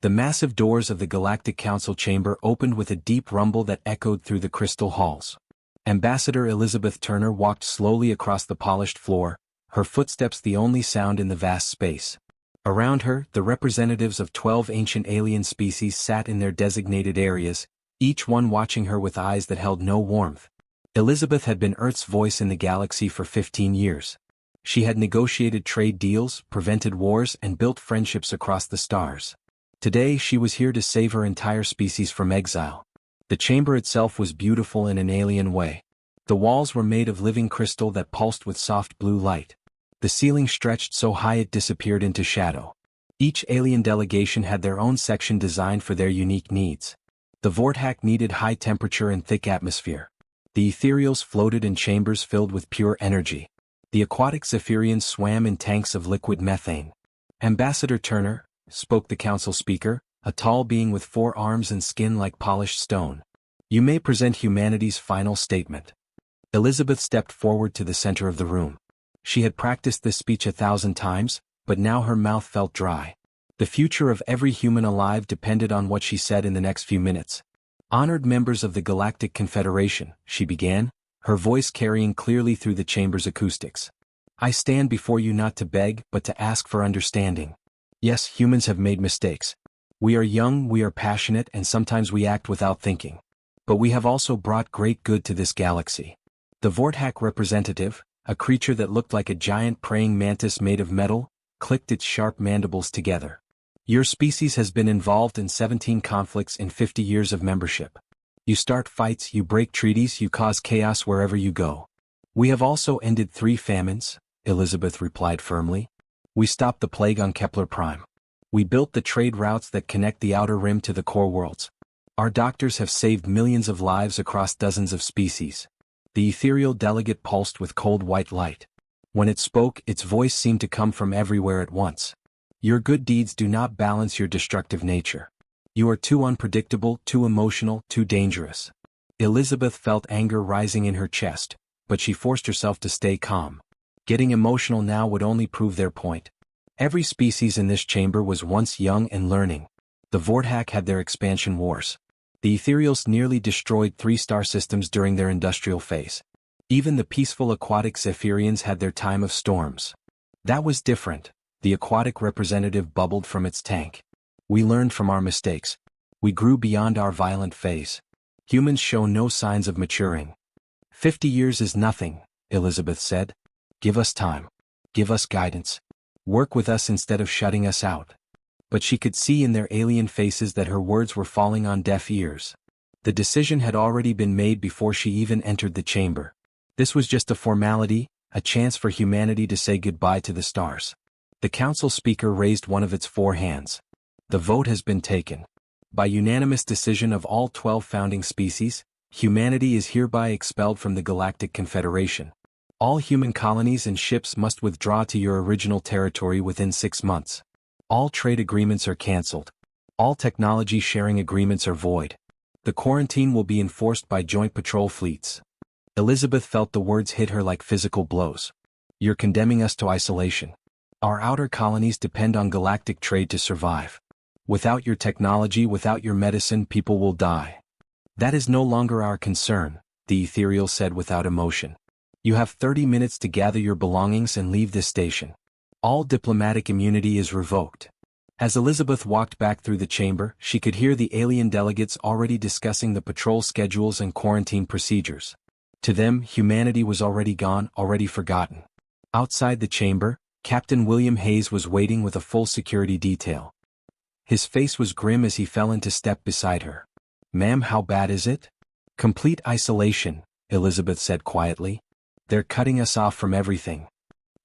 The massive doors of the Galactic Council chamber opened with a deep rumble that echoed through the crystal halls. Ambassador Elizabeth Turner walked slowly across the polished floor, her footsteps the only sound in the vast space. Around her, the representatives of 12 ancient alien species sat in their designated areas, each one watching her with eyes that held no warmth. Elizabeth had been Earth's voice in the galaxy for 15 years. She had negotiated trade deals, prevented wars, and built friendships across the stars. Today she was here to save her entire species from exile. The chamber itself was beautiful in an alien way. The walls were made of living crystal that pulsed with soft blue light. The ceiling stretched so high it disappeared into shadow. Each alien delegation had their own section designed for their unique needs. The Vortac needed high temperature and thick atmosphere. The ethereals floated in chambers filled with pure energy. The aquatic Zephyrians swam in tanks of liquid methane. Ambassador Turner, spoke the council speaker, a tall being with 4 arms and skin like polished stone. You may present humanity's final statement. Elizabeth stepped forward to the center of the room. She had practiced this speech 1,000 times, but now her mouth felt dry. The future of every human alive depended on what she said in the next few minutes. Honored members of the Galactic Confederation, she began, her voice carrying clearly through the chamber's acoustics. I stand before you not to beg, but to ask for understanding. Yes, humans have made mistakes. We are young, we are passionate, and sometimes we act without thinking. But we have also brought great good to this galaxy. The Vortac representative, a creature that looked like a giant praying mantis made of metal, clicked its sharp mandibles together. Your species has been involved in 17 conflicts in 50 years of membership. You start fights, you break treaties, you cause chaos wherever you go. We have also ended 3 famines, Elizabeth replied firmly. We stopped the plague on Kepler Prime. We built the trade routes that connect the outer rim to the core worlds. Our doctors have saved millions of lives across dozens of species. The ethereal delegate pulsed with cold white light. When it spoke, its voice seemed to come from everywhere at once. Your good deeds do not balance your destructive nature. You are too unpredictable, too emotional, too dangerous. Elizabeth felt anger rising in her chest, but she forced herself to stay calm. Getting emotional now would only prove their point. Every species in this chamber was once young and learning. The Vortac had their expansion wars. The ethereals nearly destroyed 3 star systems during their industrial phase. Even the peaceful aquatic Zephyrians had their time of storms. That was different, the aquatic representative bubbled from its tank. We learned from our mistakes. We grew beyond our violent phase. Humans show no signs of maturing. 50 years is nothing, Elizabeth said. Give us time. Give us guidance. Work with us instead of shutting us out. But she could see in their alien faces that her words were falling on deaf ears. The decision had already been made before she even entered the chamber. This was just a formality, a chance for humanity to say goodbye to the stars. The council speaker raised one of its 4 hands. The vote has been taken. By unanimous decision of all 12 founding species, humanity is hereby expelled from the Galactic Confederation. All human colonies and ships must withdraw to your original territory within 6 months. All trade agreements are cancelled. All technology sharing agreements are void. The quarantine will be enforced by joint patrol fleets. Elizabeth felt the words hit her like physical blows. You're condemning us to isolation. Our outer colonies depend on galactic trade to survive. Without your technology, without your medicine, people will die. That is no longer our concern, the ethereal said without emotion. You have 30 minutes to gather your belongings and leave this station. All diplomatic immunity is revoked. As Elizabeth walked back through the chamber, she could hear the alien delegates already discussing the patrol schedules and quarantine procedures. To them, humanity was already gone, already forgotten. Outside the chamber, Captain William Hayes was waiting with a full security detail. His face was grim as he fell into step beside her. Ma'am, how bad is it? Complete isolation, Elizabeth said quietly. They're cutting us off from everything.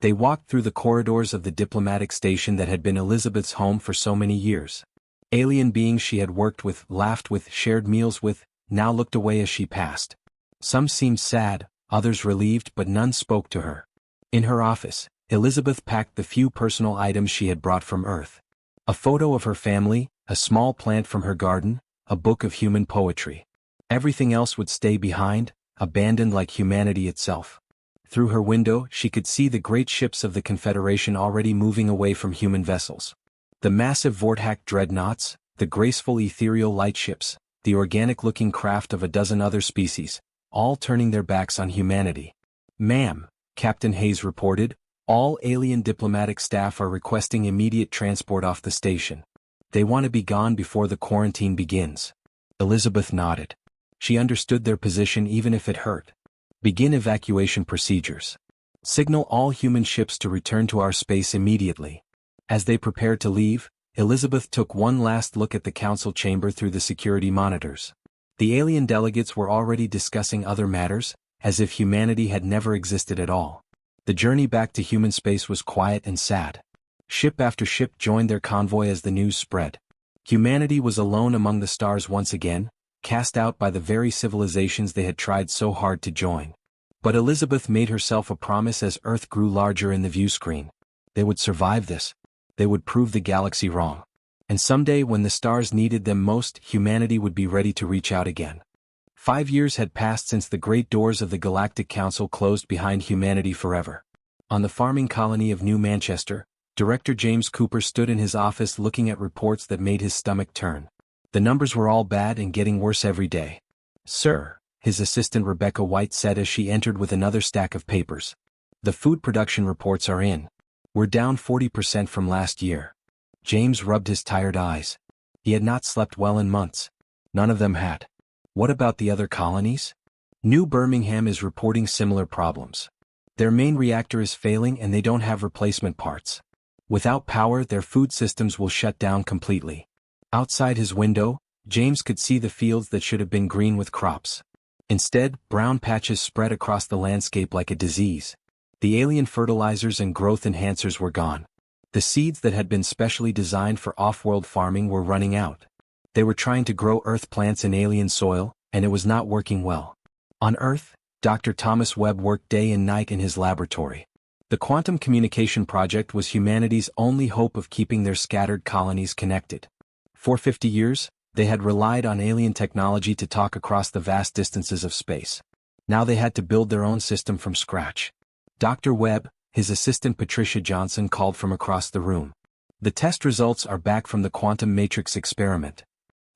They walked through the corridors of the diplomatic station that had been Elizabeth's home for so many years. Alien beings she had worked with, laughed with, shared meals with, now looked away as she passed. Some seemed sad, others relieved, but none spoke to her. In her office, Elizabeth packed the few personal items she had brought from Earth. A photo of her family, a small plant from her garden, a book of human poetry. Everything else would stay behind, abandoned like humanity itself. Through her window, she could see the great ships of the Confederation already moving away from human vessels. The massive Vortac dreadnoughts, the graceful ethereal lightships, the organic-looking craft of a dozen other species, all turning their backs on humanity. "Ma'am," Captain Hayes reported, "all alien diplomatic staff are requesting immediate transport off the station. They want to be gone before the quarantine begins." Elizabeth nodded. She understood their position even if it hurt. "Begin evacuation procedures. Signal all human ships to return to our space immediately." As they prepared to leave, Elizabeth took one last look at the council chamber through the security monitors. The alien delegates were already discussing other matters, as if humanity had never existed at all. The journey back to human space was quiet and sad. Ship after ship joined their convoy as the news spread. Humanity was alone among the stars once again, cast out by the very civilizations they had tried so hard to join. But Elizabeth made herself a promise as Earth grew larger in the viewscreen. They would survive this. They would prove the galaxy wrong. And someday when the stars needed them most, humanity would be ready to reach out again. 5 years had passed since the great doors of the Galactic Council closed behind humanity forever. On the farming colony of New Manchester, Director James Cooper stood in his office looking at reports that made his stomach turn. The numbers were all bad and getting worse every day. "Sir," his assistant Rebecca White said as she entered with another stack of papers. "The food production reports are in. We're down 40% from last year." James rubbed his tired eyes. He had not slept well in months. None of them had. What about the other colonies? New Birmingham is reporting similar problems. Their main reactor is failing and they don't have replacement parts. Without power, their food systems will shut down completely. Outside his window, James could see the fields that should have been green with crops. Instead, brown patches spread across the landscape like a disease. The alien fertilizers and growth enhancers were gone. The seeds that had been specially designed for off-world farming were running out. They were trying to grow Earth plants in alien soil, and it was not working well. On Earth, Dr. Thomas Webb worked day and night in his laboratory. The quantum communication project was humanity's only hope of keeping their scattered colonies connected. For 50 years, they had relied on alien technology to talk across the vast distances of space. Now they had to build their own system from scratch. Dr. Webb, his assistant Patricia Johnson, called from across the room. "The test results are back from the quantum matrix experiment."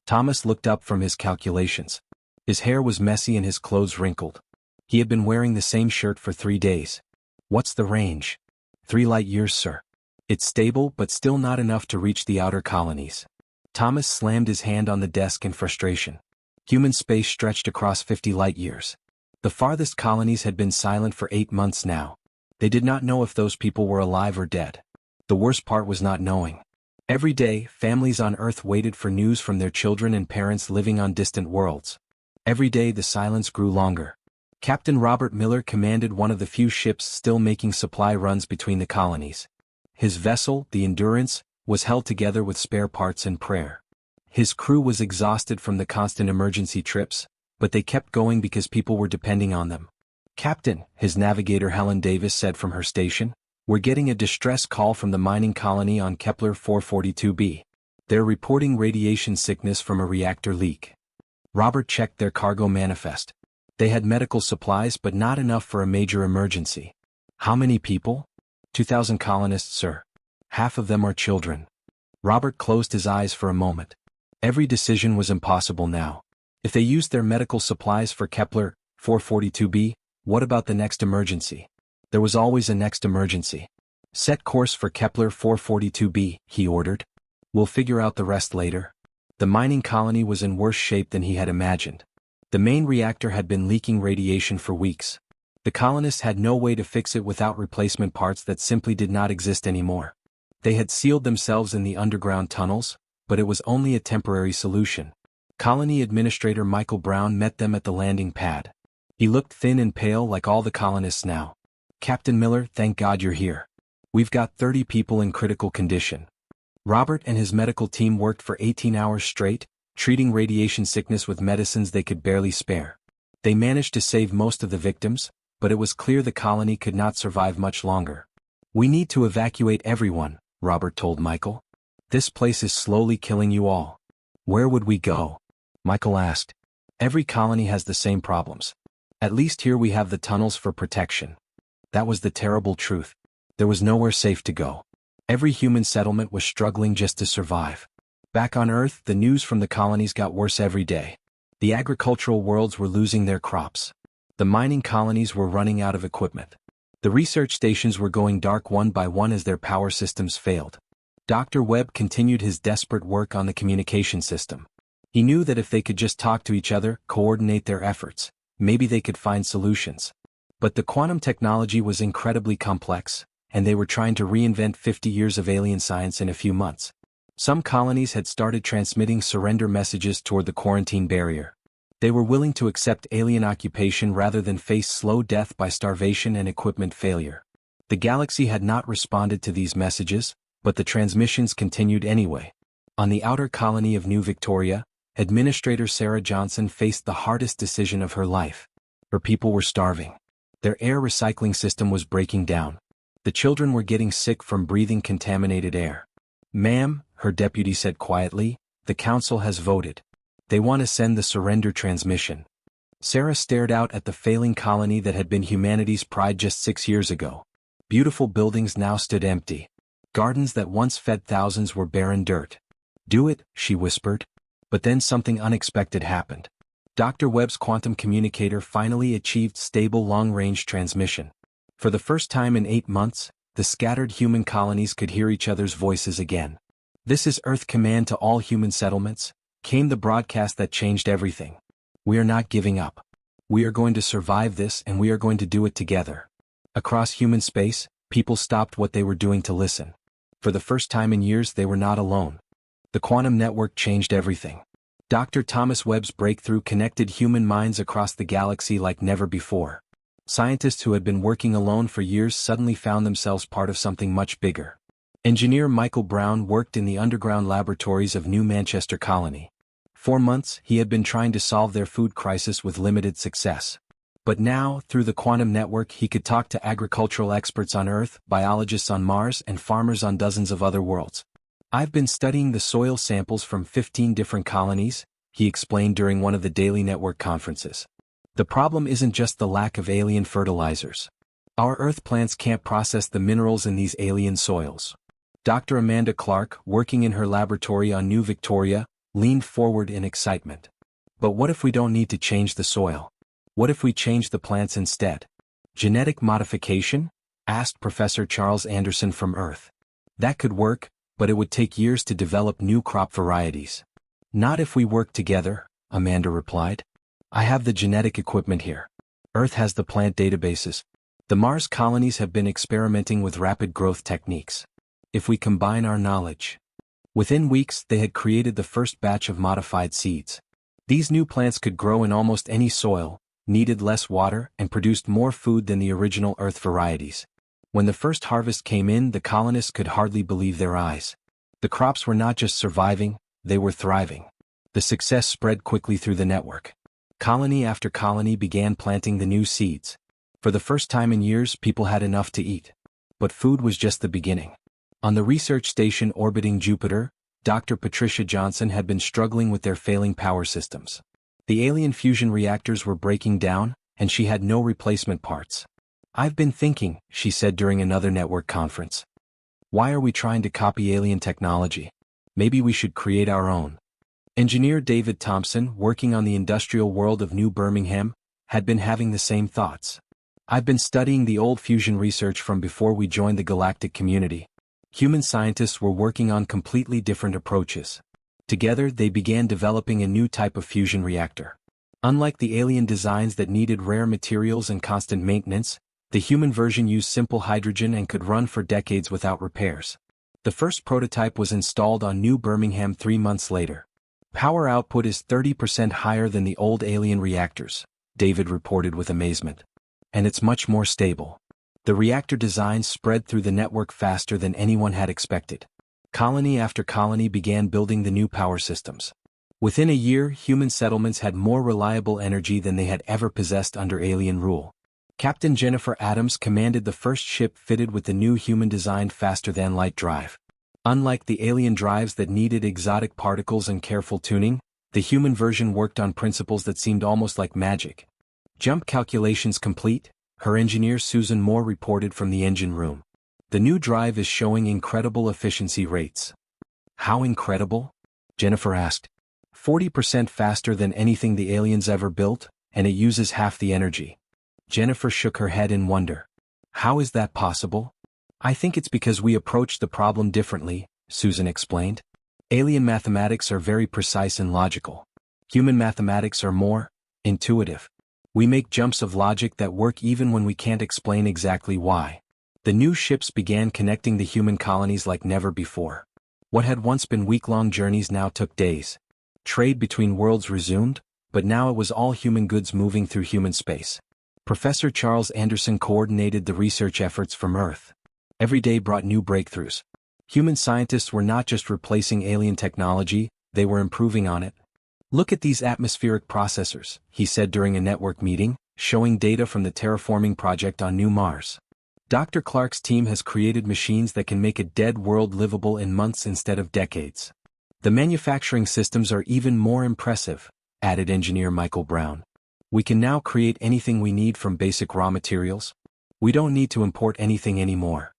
Thomas looked up from his calculations. His hair was messy and his clothes wrinkled. He had been wearing the same shirt for 3 days. "What's the range?" 3 light years, sir. "It's stable but still not enough to reach the outer colonies." Thomas slammed his hand on the desk in frustration. Human space stretched across 50 light years. The farthest colonies had been silent for 8 months now. They did not know if those people were alive or dead. The worst part was not knowing. Every day, families on Earth waited for news from their children and parents living on distant worlds. Every day the silence grew longer. Captain Robert Miller commanded one of the few ships still making supply runs between the colonies. His vessel, the Endurance, was held together with spare parts and prayer. His crew was exhausted from the constant emergency trips, but they kept going because people were depending on them. "Captain," his navigator Helen Davis said from her station, "we're getting a distress call from the mining colony on Kepler 442b. They're reporting radiation sickness from a reactor leak." Robert checked their cargo manifest. They had medical supplies but not enough for a major emergency. "How many people?" 2,000 colonists, sir. Half of them are children." Robert closed his eyes for a moment. Every decision was impossible now. If they used their medical supplies for Kepler 442b, what about the next emergency? There was always a next emergency. "Set course for Kepler 442b, he ordered. "We'll figure out the rest later." The mining colony was in worse shape than he had imagined. The main reactor had been leaking radiation for weeks. The colonists had no way to fix it without replacement parts that simply did not exist anymore. They had sealed themselves in the underground tunnels, but it was only a temporary solution. Colony Administrator Michael Brown met them at the landing pad. He looked thin and pale like all the colonists now. "Captain Miller, thank God you're here. We've got 30 people in critical condition." Robert and his medical team worked for 18 hours straight, treating radiation sickness with medicines they could barely spare. They managed to save most of the victims, but it was clear the colony could not survive much longer. "We need to evacuate everyone," Robert told Michael. "This place is slowly killing you all." "Where would we go?" Michael asked. "Every colony has the same problems. At least here we have the tunnels for protection." That was the terrible truth. There was nowhere safe to go. Every human settlement was struggling just to survive. Back on Earth, the news from the colonies got worse every day. The agricultural worlds were losing their crops. The mining colonies were running out of equipment. The research stations were going dark one by one as their power systems failed. Dr. Webb continued his desperate work on the communication system. He knew that if they could just talk to each other, coordinate their efforts, maybe they could find solutions. But the quantum technology was incredibly complex, and they were trying to reinvent 50 years of alien science in a few months. Some colonies had started transmitting surrender messages toward the quarantine barrier. They were willing to accept alien occupation rather than face slow death by starvation and equipment failure. The galaxy had not responded to these messages, but the transmissions continued anyway. On the outer colony of New Victoria, Administrator Sarah Johnson faced the hardest decision of her life. Her people were starving. Their air recycling system was breaking down. The children were getting sick from breathing contaminated air. "Ma'am," her deputy said quietly, "the council has voted. They want to send the surrender transmission." Sarah stared out at the failing colony that had been humanity's pride just 6 years ago. Beautiful buildings now stood empty. Gardens that once fed thousands were barren dirt. "Do it," she whispered. But then something unexpected happened. Dr. Webb's quantum communicator finally achieved stable long-range transmission. For the first time in 8 months, the scattered human colonies could hear each other's voices again. "This is Earth Command to all human settlements," came the broadcast that changed everything. "We are not giving up. We are going to survive this, and we are going to do it together." Across human space, people stopped what they were doing to listen. For the first time in years, they were not alone. The quantum network changed everything. Dr. Thomas Webb's breakthrough connected human minds across the galaxy like never before. Scientists who had been working alone for years suddenly found themselves part of something much bigger. Engineer Michael Brown worked in the underground laboratories of New Manchester Colony. For months, he had been trying to solve their food crisis with limited success. But now, through the quantum network, he could talk to agricultural experts on Earth, biologists on Mars, and farmers on dozens of other worlds. "I've been studying the soil samples from 15 different colonies," he explained during one of the daily network conferences. "The problem isn't just the lack of alien fertilizers. Our Earth plants can't process the minerals in these alien soils." Dr. Amanda Clark, working in her laboratory on New Victoria, leaned forward in excitement. "But what if we don't need to change the soil? What if we change the plants instead?" "Genetic modification?" asked Professor Charles Anderson from Earth. "That could work, but it would take years to develop new crop varieties." "Not if we work together," Amanda replied. "I have the genetic equipment here. Earth has the plant databases. The Mars colonies have been experimenting with rapid growth techniques. If we combine our knowledge..." Within weeks, they had created the first batch of modified seeds. These new plants could grow in almost any soil, needed less water, and produced more food than the original Earth varieties. When the first harvest came in, the colonists could hardly believe their eyes. The crops were not just surviving, they were thriving. The success spread quickly through the network. Colony after colony began planting the new seeds. For the first time in years, people had enough to eat. But food was just the beginning. On the research station orbiting Jupiter, Dr. Patricia Johnson had been struggling with their failing power systems. The alien fusion reactors were breaking down, and she had no replacement parts. "I've been thinking," she said during another network conference. "Why are we trying to copy alien technology? Maybe we should create our own." Engineer David Thompson, working on the industrial world of New Birmingham, had been having the same thoughts. "I've been studying the old fusion research from before we joined the galactic community. Human scientists were working on completely different approaches. Together, they began developing a new type of fusion reactor. Unlike the alien designs that needed rare materials and constant maintenance, the human version used simple hydrogen and could run for decades without repairs. The first prototype was installed on New Birmingham 3 months later. "Power output is 30% higher than the old alien reactors," David reported with amazement. "And it's much more stable." The reactor designs spread through the network faster than anyone had expected. Colony after colony began building the new power systems. Within a year, human settlements had more reliable energy than they had ever possessed under alien rule. Captain Jennifer Adams commanded the first ship fitted with the new human-designed faster-than-light drive. Unlike the alien drives that needed exotic particles and careful tuning, the human version worked on principles that seemed almost like magic. "Jump calculations complete," her engineer Susan Moore reported from the engine room. "The new drive is showing incredible efficiency rates." "How incredible?" Jennifer asked. 40% faster than anything the aliens ever built, and it uses half the energy. Jennifer shook her head in wonder. How is that possible? I think it's because we approach the problem differently, Susan explained. Alien mathematics are very precise and logical. Human mathematics are more intuitive. We make jumps of logic that work even when we can't explain exactly why. The new ships began connecting the human colonies like never before. What had once been week-long journeys now took days. Trade between worlds resumed, but now it was all human goods moving through human space. Professor Charles Anderson coordinated the research efforts from Earth. Every day brought new breakthroughs. Human scientists were not just replacing alien technology, they were improving on it. Look at these atmospheric processors, he said during a network meeting, showing data from the terraforming project on New Mars. Dr. Clark's team has created machines that can make a dead world livable in months instead of decades. The manufacturing systems are even more impressive, added engineer Michael Brown. We can now create anything we need from basic raw materials. We don't need to import anything anymore.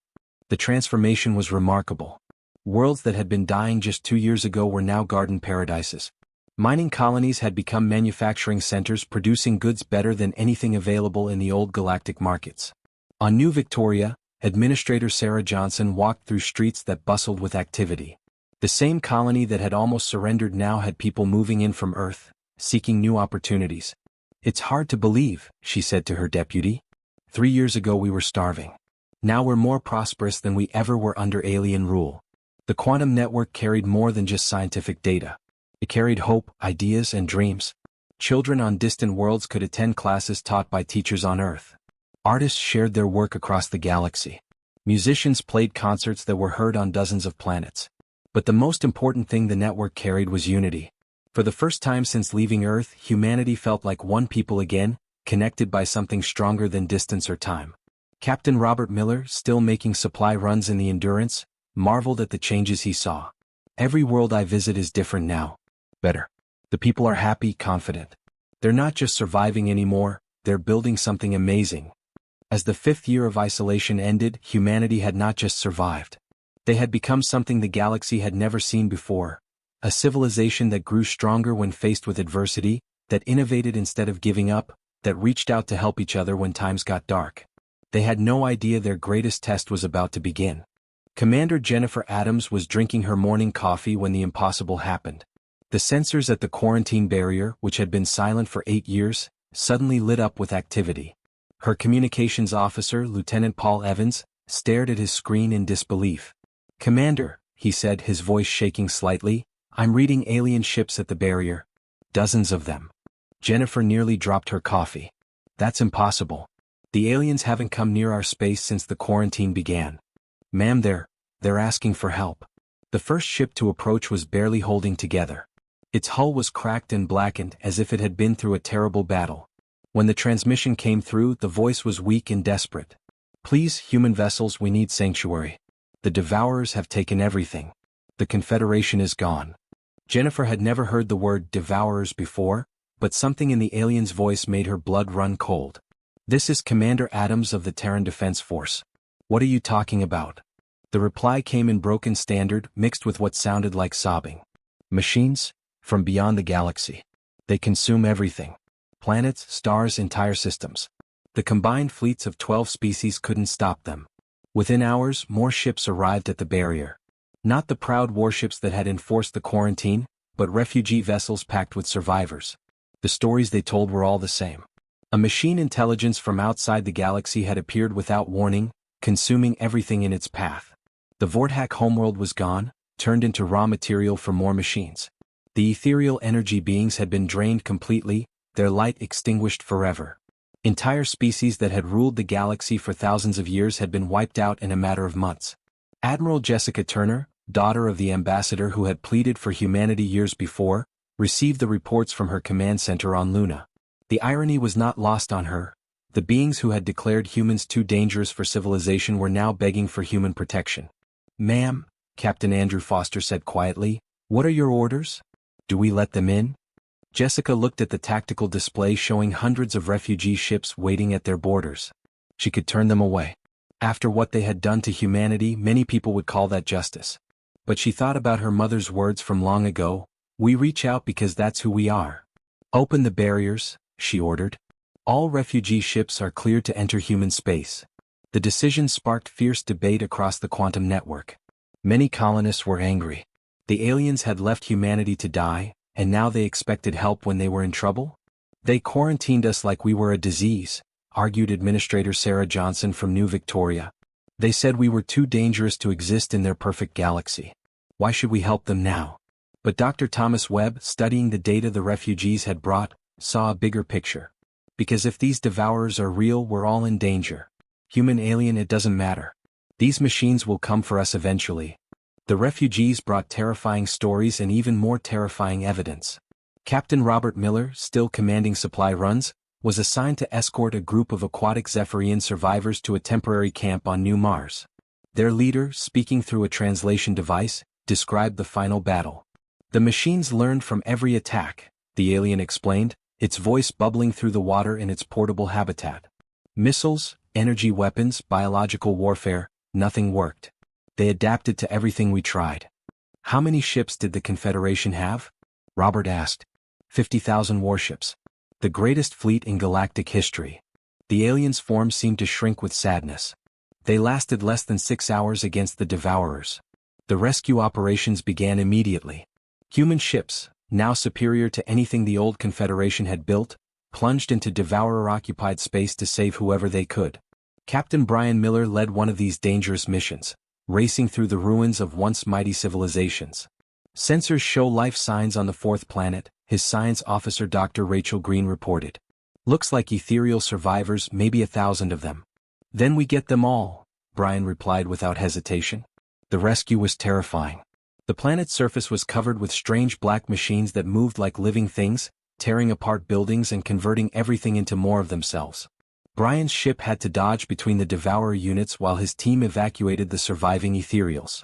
The transformation was remarkable. Worlds that had been dying just 2 years ago were now garden paradises. Mining colonies had become manufacturing centers producing goods better than anything available in the old galactic markets. On New Victoria, Administrator Sarah Johnson walked through streets that bustled with activity. The same colony that had almost surrendered now had people moving in from Earth, seeking new opportunities. It's hard to believe, she said to her deputy. 3 years ago we were starving. Now we're more prosperous than we ever were under alien rule. The quantum network carried more than just scientific data. It carried hope, ideas, and dreams. Children on distant worlds could attend classes taught by teachers on Earth. Artists shared their work across the galaxy. Musicians played concerts that were heard on dozens of planets. But the most important thing the network carried was unity. For the first time since leaving Earth, humanity felt like one people again, connected by something stronger than distance or time. Captain Robert Miller, still making supply runs in the Endurance, marveled at the changes he saw. Every world I visit is different now. Better. The people are happy, confident. They're not just surviving anymore, they're building something amazing. As the 5th year of isolation ended, humanity had not just survived. They had become something the galaxy had never seen before. A civilization that grew stronger when faced with adversity, that innovated instead of giving up, that reached out to help each other when times got dark. They had no idea their greatest test was about to begin. Commander Jennifer Adams was drinking her morning coffee when the impossible happened. The sensors at the quarantine barrier, which had been silent for 8 years, suddenly lit up with activity. Her communications officer, Lieutenant Paul Evans, stared at his screen in disbelief. "Commander," he said, his voice shaking slightly, "I'm reading alien ships at the barrier. Dozens of them." Jennifer nearly dropped her coffee. "That's impossible. The aliens haven't come near our space since the quarantine began. Ma'am, they're asking for help." The first ship to approach was barely holding together. Its hull was cracked and blackened as if it had been through a terrible battle. When the transmission came through, the voice was weak and desperate. "Please, human vessels, we need sanctuary. The Devourers have taken everything. The Confederation is gone." Jennifer had never heard the word Devourers before, but something in the alien's voice made her blood run cold. "This is Commander Adams of the Terran Defense Force. What are you talking about?" The reply came in broken standard, mixed with what sounded like sobbing. "Machines? From beyond the galaxy. They consume everything. Planets, stars, entire systems. The combined fleets of 12 species couldn't stop them." Within hours, more ships arrived at the barrier. Not the proud warships that had enforced the quarantine, but refugee vessels packed with survivors. The stories they told were all the same. A machine intelligence from outside the galaxy had appeared without warning, consuming everything in its path. The Vorthak homeworld was gone, turned into raw material for more machines. The ethereal energy beings had been drained completely, their light extinguished forever. Entire species that had ruled the galaxy for thousands of years had been wiped out in a matter of months. Admiral Jessica Turner, daughter of the ambassador who had pleaded for humanity years before, received the reports from her command center on Luna. The irony was not lost on her. The beings who had declared humans too dangerous for civilization were now begging for human protection. "Ma'am," Captain Andrew Foster said quietly, "what are your orders? Do we let them in?" Jessica looked at the tactical display showing hundreds of refugee ships waiting at their borders. She could turn them away. After what they had done to humanity, many people would call that justice. But she thought about her mother's words from long ago, "We reach out because that's who we are." "Open the barriers," she ordered. "All refugee ships are cleared to enter human space." The decision sparked fierce debate across the quantum network. Many colonists were angry. The aliens had left humanity to die, and now they expected help when they were in trouble? "They quarantined us like we were a disease," argued Administrator Sarah Johnson from New Victoria. "They said we were too dangerous to exist in their perfect galaxy. Why should we help them now?" But Dr. Thomas Webb, studying the data the refugees had brought, saw a bigger picture. Because if these devourers are real, we're all in danger. Human, alien, it doesn't matter. These machines will come for us eventually. The refugees brought terrifying stories and even more terrifying evidence. Captain Robert Miller, still commanding supply runs, was assigned to escort a group of aquatic Zephyrian survivors to a temporary camp on New Mars. Their leader, speaking through a translation device, described the final battle. "The machines learned from every attack," the alien explained, its voice bubbling through the water in its portable habitat. "Missiles, energy weapons, biological warfare, nothing worked. They adapted to everything we tried." "How many ships did the Confederation have?" Robert asked. 50,000 warships. The greatest fleet in galactic history. The aliens' form seemed to shrink with sadness. They lasted less than 6 hours against the Devourers. The rescue operations began immediately. Human ships, now superior to anything the old Confederation had built, plunged into Devourer-occupied space to save whoever they could. Captain Brian Miller led one of these dangerous missions, racing through the ruins of once mighty civilizations. "Sensors show life signs on the fourth planet," his science officer Dr. Rachel Green reported. "Looks like ethereal survivors, maybe 1,000 of them." "Then we get them all," Brian replied without hesitation. The rescue was terrifying. The planet's surface was covered with strange black machines that moved like living things, tearing apart buildings and converting everything into more of themselves. Brian's ship had to dodge between the Devourer units while his team evacuated the surviving ethereals.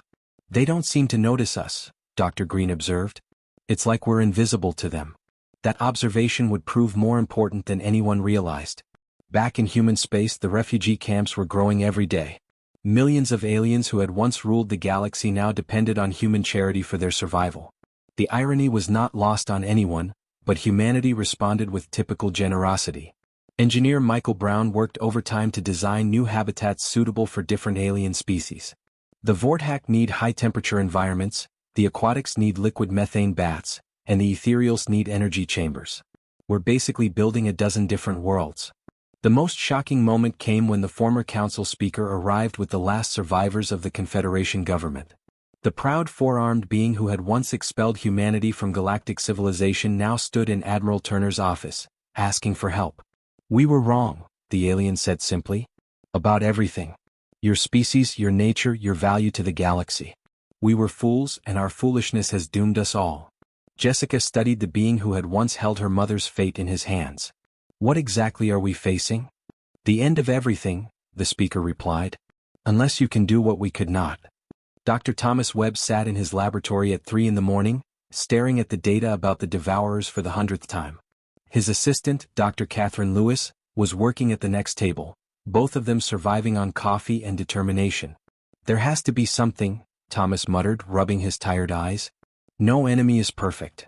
"They don't seem to notice us," Dr. Green observed. "It's like we're invisible to them." That observation would prove more important than anyone realized. Back in human space, the refugee camps were growing every day. Millions of aliens who had once ruled the galaxy now depended on human charity for their survival. The irony was not lost on anyone, but humanity responded with typical generosity. Engineer Michael Brown worked overtime to design new habitats suitable for different alien species. The Vorthac need high-temperature environments, the aquatics need liquid methane baths, and the ethereals need energy chambers. We're basically building a dozen different worlds. The most shocking moment came when the former council speaker arrived with the last survivors of the Confederation government. The proud four-armed being who had once expelled humanity from galactic civilization now stood in Admiral Turner's office, asking for help. "We were wrong," the alien said simply. "About everything. Your species, your nature, your value to the galaxy. We were fools, and our foolishness has doomed us all." Jessica studied the being who had once held her mother's fate in his hands. "What exactly are we facing?" "The end of everything," the speaker replied. "Unless you can do what we could not." Dr. Thomas Webb sat in his laboratory at 3 in the morning, staring at the data about the Devourers for the 100th time. His assistant, Dr. Catherine Lewis, was working at the next table, both of them surviving on coffee and determination. "There has to be something," Thomas muttered, rubbing his tired eyes. "No enemy is perfect."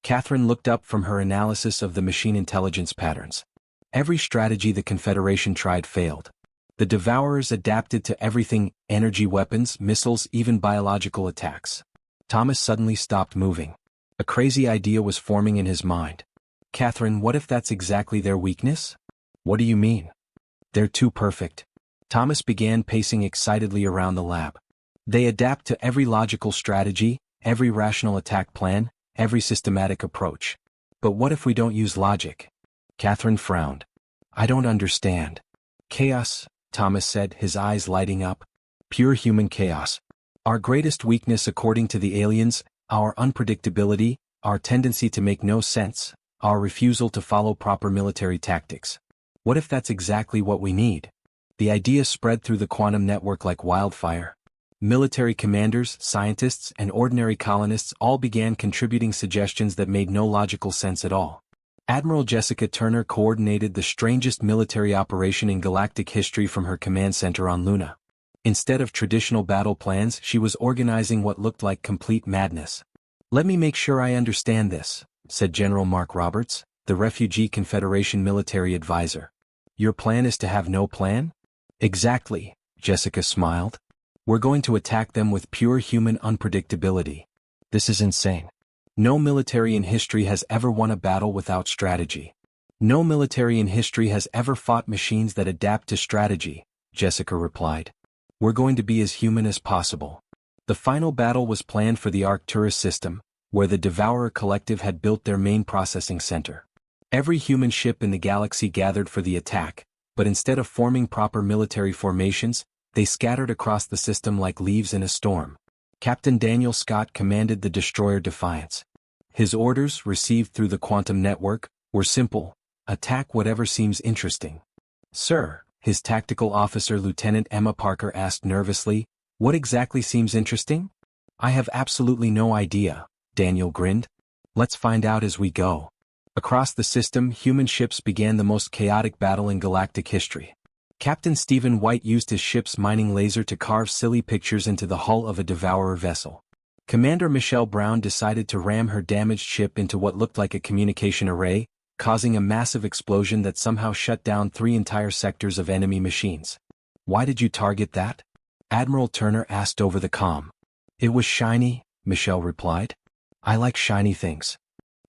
Catherine looked up from her analysis of the machine intelligence patterns. Every strategy the Confederation tried failed. The Devourers adapted to everything: energy weapons, missiles, even biological attacks. Thomas suddenly stopped moving. A crazy idea was forming in his mind. "Catherine, what if that's exactly their weakness?" "What do you mean?" "They're too perfect." Thomas began pacing excitedly around the lab. "They adapt to every logical strategy, every rational attack plan, every systematic approach. But what if we don't use logic?" Catherine frowned. "I don't understand." "Chaos," Thomas said, his eyes lighting up. "Pure human chaos. Our greatest weakness according to the aliens, our unpredictability, our tendency to make no sense, our refusal to follow proper military tactics. What if that's exactly what we need?" The idea spread through the quantum network like wildfire. Military commanders, scientists, and ordinary colonists all began contributing suggestions that made no logical sense at all. Admiral Jessica Turner coordinated the strangest military operation in galactic history from her command center on Luna. Instead of traditional battle plans, she was organizing what looked like complete madness. "Let me make sure I understand this," said General Mark Roberts, the Refugee Confederation military advisor. "Your plan is to have no plan?" "Exactly," Jessica smiled. "We're going to attack them with pure human unpredictability. This is insane. No military in history has ever won a battle without strategy. No military in history has ever fought machines that adapt to strategy," Jessica replied. "We're going to be as human as possible." The final battle was planned for the Arcturus system, where the Devourer Collective had built their main processing center. Every human ship in the galaxy gathered for the attack, but instead of forming proper military formations, they scattered across the system like leaves in a storm. Captain Daniel Scott commanded the destroyer Defiance. His orders, received through the quantum network, were simple: attack whatever seems interesting. "Sir," his tactical officer Lieutenant Emma Parker asked nervously, "what exactly seems interesting?" "I have absolutely no idea," Daniel grinned. "Let's find out as we go." Across the system, human ships began the most chaotic battle in galactic history. Captain Stephen White used his ship's mining laser to carve silly pictures into the hull of a Devourer vessel. Commander Michelle Brown decided to ram her damaged ship into what looked like a communication array, causing a massive explosion that somehow shut down 3 entire sectors of enemy machines. "Why did you target that?" Admiral Turner asked over the comm. "It was shiny," Michelle replied. "I like shiny things."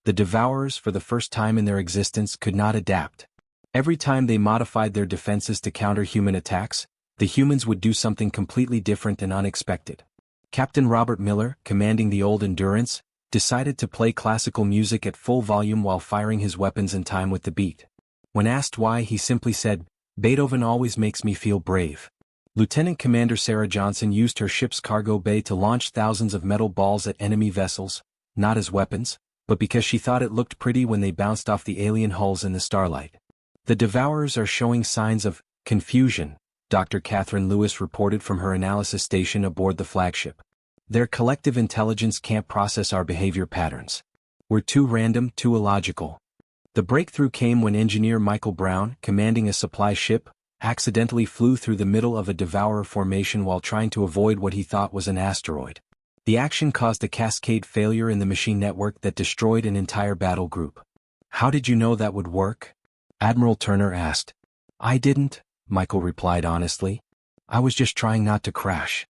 The Devourers, for the first time in their existence, could not adapt. Every time they modified their defenses to counter human attacks, the humans would do something completely different and unexpected. Captain Robert Miller, commanding the Old Endurance, decided to play classical music at full volume while firing his weapons in time with the beat. When asked why, he simply said, "Beethoven always makes me feel brave." Lieutenant Commander Sarah Johnson used her ship's cargo bay to launch thousands of metal balls at enemy vessels, not as weapons, but because she thought it looked pretty when they bounced off the alien hulls in the starlight. "The Devourers are showing signs of confusion," Dr. Catherine Lewis reported from her analysis station aboard the flagship. "Their collective intelligence can't process our behavior patterns. We're too random, too illogical." The breakthrough came when engineer Michael Brown, commanding a supply ship, accidentally flew through the middle of a Devourer formation while trying to avoid what he thought was an asteroid. The action caused a cascade failure in the machine network that destroyed an entire battle group. "How did you know that would work?" Admiral Turner asked. "I didn't," Michael replied honestly. "I was just trying not to crash."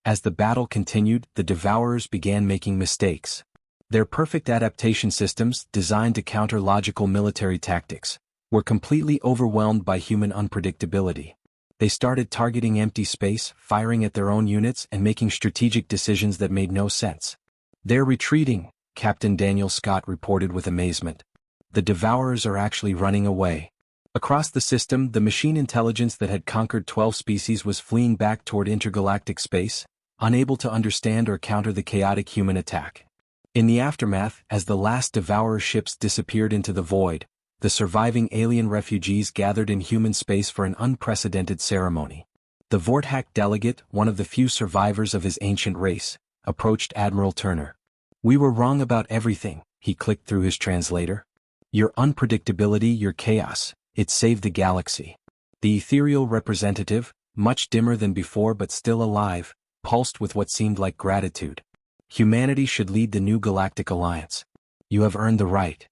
As the battle continued, the Devourers began making mistakes. Their perfect adaptation systems, designed to counter logical military tactics, were completely overwhelmed by human unpredictability. They started targeting empty space, firing at their own units, and making strategic decisions that made no sense. "They're retreating," Captain Daniel Scott reported with amazement. "The Devourers are actually running away." Across the system, the machine intelligence that had conquered 12 species was fleeing back toward intergalactic space, unable to understand or counter the chaotic human attack. In the aftermath, as the last Devourer ships disappeared into the void, the surviving alien refugees gathered in human space for an unprecedented ceremony. The Vorthak delegate, one of the few survivors of his ancient race, approached Admiral Turner. "We were wrong about everything," he clicked through his translator. "Your unpredictability, your chaos, it saved the galaxy." The ethereal representative, much dimmer than before but still alive, pulsed with what seemed like gratitude. "Humanity should lead the new galactic alliance. You have earned the right."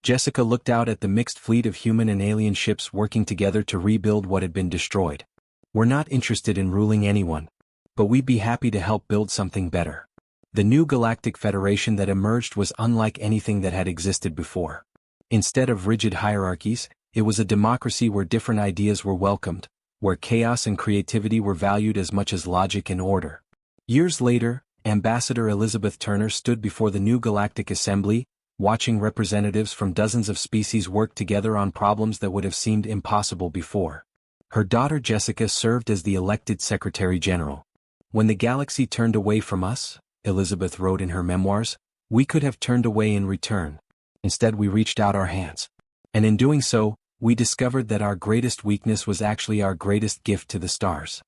Jessica looked out at the mixed fleet of human and alien ships working together to rebuild what had been destroyed. "We're not interested in ruling anyone, but we'd be happy to help build something better." The new Galactic Federation that emerged was unlike anything that had existed before. Instead of rigid hierarchies, it was a democracy where different ideas were welcomed, where chaos and creativity were valued as much as logic and order. Years later, Ambassador Elizabeth Turner stood before the new Galactic Assembly, watching representatives from dozens of species work together on problems that would have seemed impossible before. Her daughter Jessica served as the elected Secretary General. "When the galaxy turned away from us," Elizabeth wrote in her memoirs, "we could have turned away in return. Instead, we reached out our hands. And in doing so, we discovered that our greatest weakness was actually our greatest gift to the stars."